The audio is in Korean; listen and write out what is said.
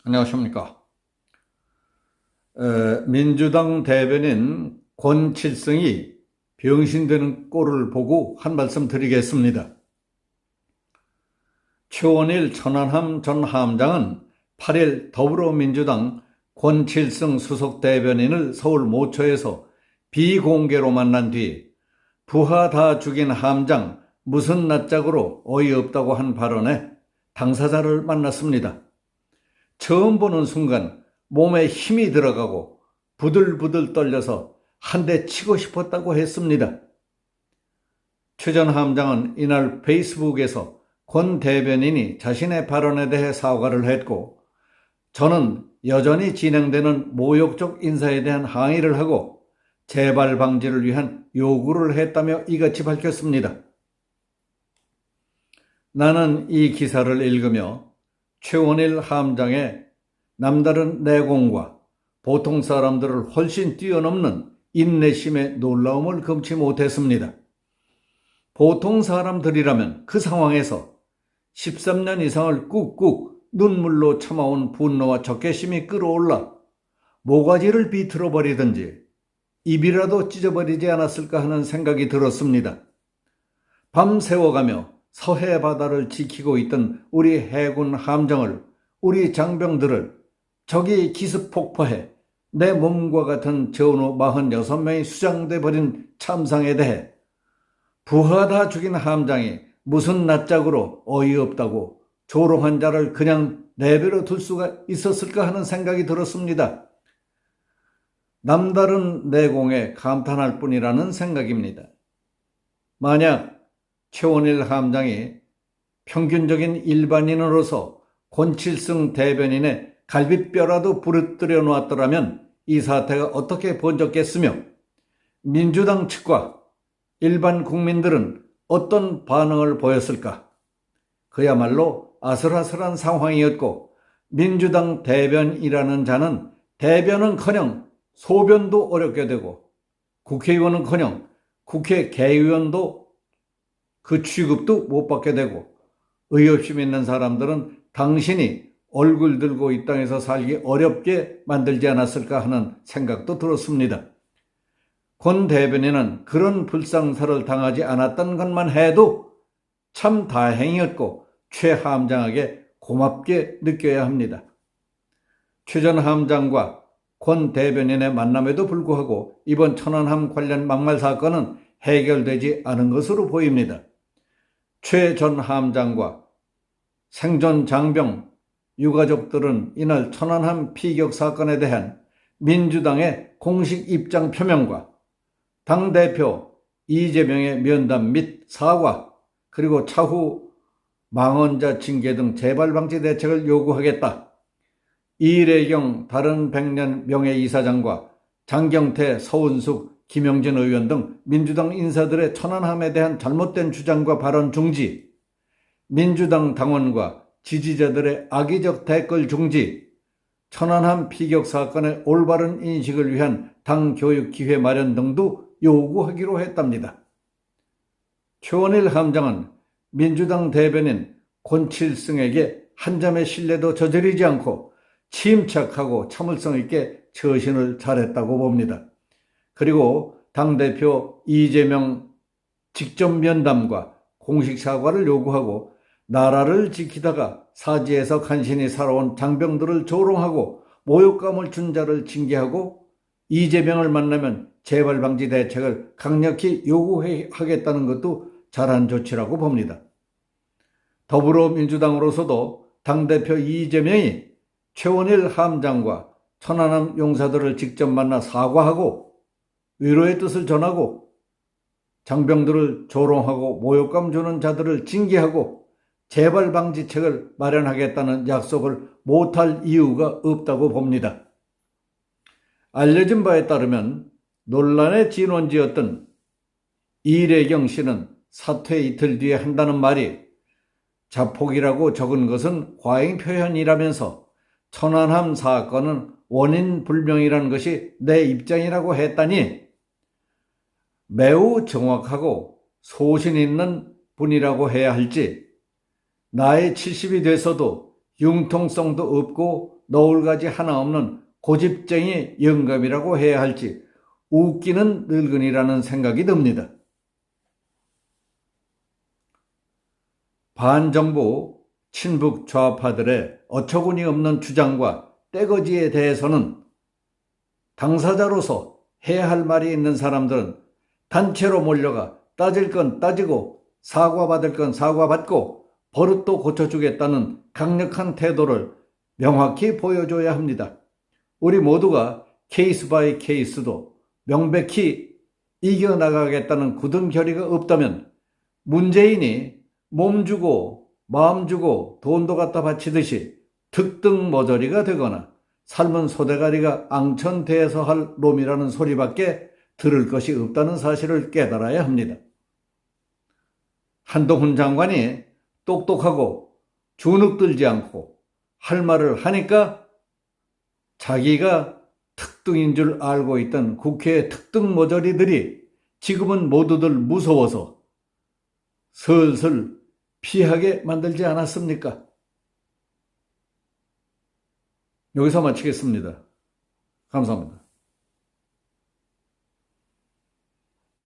안녕하십니까. 민주당 대변인 권칠성이 병신되는 꼴을 보고 한 말씀 드리겠습니다. 최원일 천안함 전 함장은 8일 더불어민주당 권칠성 수석 대변인을 서울 모처에서 비공개로 만난 뒤 부하 다 죽인 함장 무슨 낯짝으로 어이없다고 한 발언에 당사자를 만났습니다. 처음 보는 순간 몸에 힘이 들어가고 부들부들 떨려서 한 대 치고 싶었다고 했습니다. 최 전 함장은 이날 페이스북에서 권 대변인이 자신의 발언에 대해 사과를 했고, 저는 여전히 진행되는 모욕적 인사에 대한 항의를 하고 재발 방지를 위한 요구를 했다며 이같이 밝혔습니다. 나는 이 기사를 읽으며 최원일 함장의 남다른 내공과 보통 사람들을 훨씬 뛰어넘는 인내심의 놀라움을 금치 못했습니다. 보통 사람들이라면 그 상황에서 13년 이상을 꾹꾹 눈물로 참아온 분노와 적개심이 끌어올라 모가지를 비틀어 버리든지 입이라도 찢어버리지 않았을까 하는 생각이 들었습니다. 밤새워가며 서해 바다를 지키고 있던 우리 해군 함정을, 우리 장병들을 적이 기습 폭파해 내 몸과 같은 전우 46명이 수장돼 버린 참상에 대해 부하 다 죽인 함장이 무슨 낯짝으로 어이없다고 조롱한 자를 그냥 내버려 둘 수가 있었을까 하는 생각이 들었습니다. 남다른 내공에 감탄할 뿐이라는 생각입니다. 만약 최원일 함장이 평균적인 일반인으로서 권칠성 대변인의 갈비뼈라도 부러뜨려 놓았더라면 이 사태가 어떻게 번졌겠으며 민주당 측과 일반 국민들은 어떤 반응을 보였을까? 그야말로 아슬아슬한 상황이었고, 민주당 대변이라는 자는 대변은커녕 소변도 어렵게 되고, 국회의원은커녕 국회 개의원도 그 취급도 못 받게 되고, 의협심 있는 사람들은 당신이 얼굴 들고 이 땅에서 살기 어렵게 만들지 않았을까 하는 생각도 들었습니다. 권 대변인은 그런 불상사를 당하지 않았던 것만 해도 참 다행이었고 최 함장에게 고맙게 느껴야 합니다. 최 전 함장과 권 대변인의 만남에도 불구하고 이번 천안함 관련 막말 사건은 해결되지 않은 것으로 보입니다. 최 전 함장과 생존 장병 유가족들은 이날 천안함 피격 사건에 대한 민주당의 공식 입장 표명과 당대표 이재명의 면담 및 사과, 그리고 차후 망언자 징계 등 재발방지 대책을 요구하겠다. 이래경 다른 백년 명예이사장과 장경태, 서은숙, 김영진 의원 등 민주당 인사들의 천안함에 대한 잘못된 주장과 발언 중지, 민주당 당원과 지지자들의 악의적 댓글 중지, 천안함 피격 사건의 올바른 인식을 위한 당 교육 기회 마련 등도 요구하기로 했답니다. 최원일 함장은 민주당 대변인 권칠성에게 한 점의 신뢰도 저지르지 않고 침착하고 참을성 있게 처신을 잘했다고 봅니다. 그리고 당대표 이재명 직접 면담과 공식 사과를 요구하고 나라를 지키다가 사지에서 간신히 살아온 장병들을 조롱하고 모욕감을 준 자를 징계하고 이재명을 만나면 재발방지 대책을 강력히 요구하겠다는 것도 잘한 조치라고 봅니다. 더불어민주당으로서도 당대표 이재명이 최원일 함장과 천안함 용사들을 직접 만나 사과하고 위로의 뜻을 전하고 장병들을 조롱하고 모욕감 주는 자들을 징계하고 재발방지책을 마련하겠다는 약속을 못할 이유가 없다고 봅니다. 알려진 바에 따르면 논란의 진원지였던 이래경 씨는 사퇴 이틀 뒤에 한다는 말이 자폭이라고 적은 것은 과잉 표현이라면서 천안함 사건은 원인 불명이라는 것이 내 입장이라고 했다니 매우 정확하고 소신 있는 분이라고 해야 할지, 나이 70이 돼서도 융통성도 없고 너울가지 하나 없는 고집쟁이 영감이라고 해야 할지 웃기는 늙은이라는 생각이 듭니다. 반정부 친북 좌파들의 어처구니 없는 주장과 떼거지에 대해서는 당사자로서 해야 할 말이 있는 사람들은 단체로 몰려가 따질 건 따지고 사과받을 건 사과받고 버릇도 고쳐주겠다는 강력한 태도를 명확히 보여줘야 합니다. 우리 모두가 케이스 바이 케이스도 명백히 이겨나가겠다는 굳은 결의가 없다면 문재인이 몸 주고 마음 주고 돈도 갖다 바치듯이 특등 머저리가 되거나 삶은 소대가리가 앙천대에서 할 놈이라는 소리밖에 들을 것이 없다는 사실을 깨달아야 합니다. 한동훈 장관이 똑똑하고 주눅들지 않고 할 말을 하니까 자기가 특등인 줄 알고 있던 국회의 특등 모조리들이 지금은 모두들 무서워서 슬슬 피하게 만들지 않았습니까? 여기서 마치겠습니다. 감사합니다.